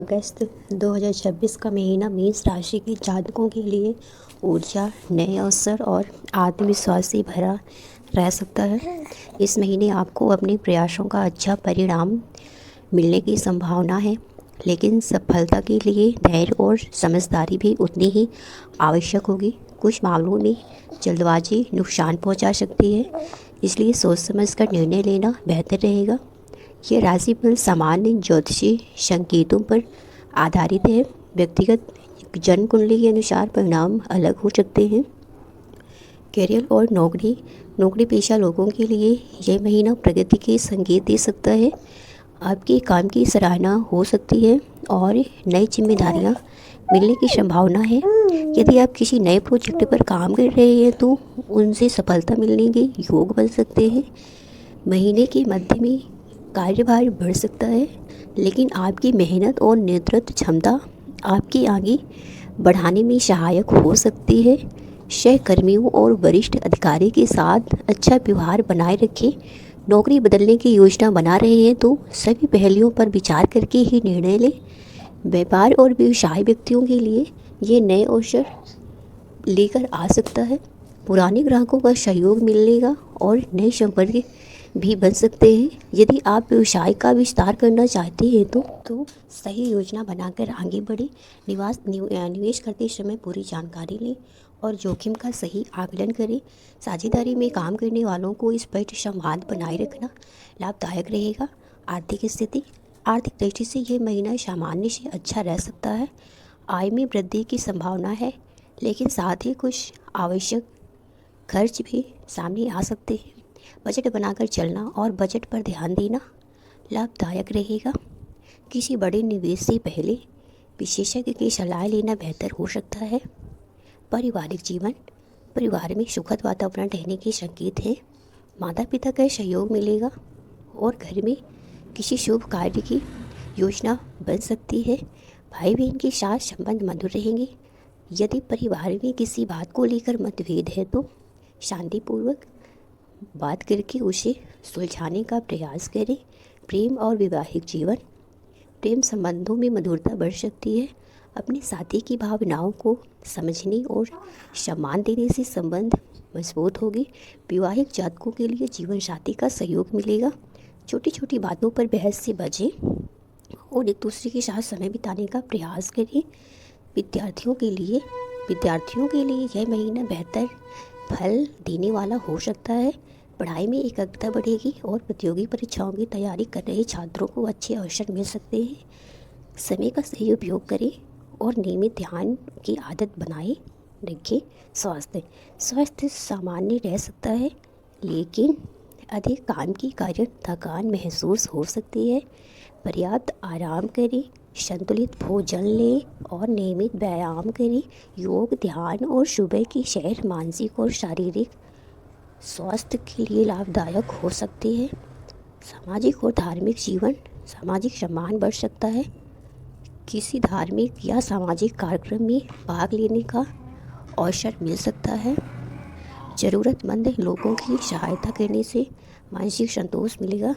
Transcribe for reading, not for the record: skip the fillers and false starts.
अगस्त 2026 का महीना मेष राशि के जातकों के लिए ऊर्जा, नए अवसर और आत्मविश्वास से भरा रह सकता है। इस महीने आपको अपने प्रयासों का अच्छा परिणाम मिलने की संभावना है, लेकिन सफलता के लिए धैर्य और समझदारी भी उतनी ही आवश्यक होगी। कुछ मामलों में जल्दबाजी नुकसान पहुंचा सकती है, इसलिए सोच समझकर निर्णय लेना बेहतर रहेगा। ये राशिफल सामान्य ज्योतिषी संकेतों पर आधारित है। व्यक्तिगत जन्म कुंडली के अनुसार परिणाम अलग हो सकते हैं। करियर और नौकरी पेशा लोगों के लिए यह महीना प्रगति के संकेत दे सकता है। आपके काम की सराहना हो सकती है और नई जिम्मेदारियां मिलने की संभावना है। यदि आप किसी नए प्रोजेक्ट पर काम कर रहे हैं तो उनसे सफलता मिलने के योग बन सकते हैं। महीने के मध्य में कार्यभार बढ़ सकता है, लेकिन आपकी मेहनत और नेतृत्व क्षमता आपकी आगे बढ़ाने में सहायक हो सकती है। सहकर्मियों और वरिष्ठ अधिकारी के साथ अच्छा व्यवहार बनाए रखें। नौकरी बदलने की योजना बना रहे हैं तो सभी पहलुओं पर विचार करके ही निर्णय लें। व्यापार और व्यवसाय व्यक्तियों के लिए ये नए अवसर लेकर आ सकता है। पुराने ग्राहकों का सहयोग मिलेगा और नए संपर्क भी बन सकते हैं। यदि आप व्यवसाय का विस्तार करना चाहते हैं तो सही योजना बनाकर आगे बढ़ें। निवेश करते समय पूरी जानकारी लें और जोखिम का सही आकलन करें। साझेदारी में काम करने वालों को स्पष्ट संवाद बनाए रखना लाभदायक रहेगा। आर्थिक दृष्टि से यह महीना सामान्य से अच्छा रह सकता है। आय में वृद्धि की संभावना है, लेकिन साथ ही कुछ आवश्यक खर्च भी सामने आ सकते हैं। बजट बनाकर चलना और बजट पर ध्यान देना लाभदायक रहेगा। किसी बड़े निवेश से पहले विशेषज्ञ की सलाह लेना बेहतर हो सकता है। पारिवारिक जीवन, परिवार में सुखद वातावरण रहने के संकेत हैं। माता पिता का सहयोग मिलेगा और घर में किसी शुभ कार्य की योजना बन सकती है। भाई बहन के साथ संबंध मधुर रहेंगे। यदि परिवार में किसी बात को लेकर मतभेद है तो शांतिपूर्वक बात करके उसे सुलझाने का प्रयास करें। प्रेम और वैवाहिक जीवन, प्रेम संबंधों में मधुरता बढ़ सकती है। अपने साथी की भावनाओं को समझने और सम्मान देने से संबंध मजबूत होगी। विवाहिक जातकों के लिए जीवन साथी का सहयोग मिलेगा। छोटी छोटी बातों पर बहस से बचें और एक दूसरे के साथ समय बिताने का प्रयास करें। विद्यार्थियों के लिए यह महीना बेहतर फल देने वाला हो सकता है। पढ़ाई में एकाग्रता बढ़ेगी और प्रतियोगी परीक्षाओं की तैयारी कर रहे छात्रों को अच्छे अवसर मिल सकते हैं। समय का सही उपयोग करें और नियमित ध्यान की आदत बनाए रखें। स्वास्थ्य सामान्य रह सकता है, लेकिन अधिक काम के कारण थकान महसूस हो सकती है। पर्याप्त आराम करें, संतुलित भोजन लें और नियमित व्यायाम करें। योग, ध्यान और सुबह की सैर मानसिक और शारीरिक स्वास्थ्य के लिए लाभदायक हो सकती है। सामाजिक और धार्मिक जीवन, सामाजिक सम्मान बढ़ सकता है। किसी धार्मिक या सामाजिक कार्यक्रम में भाग लेने का अवसर मिल सकता है। ज़रूरतमंद लोगों की सहायता करने से मानसिक संतोष मिलेगा।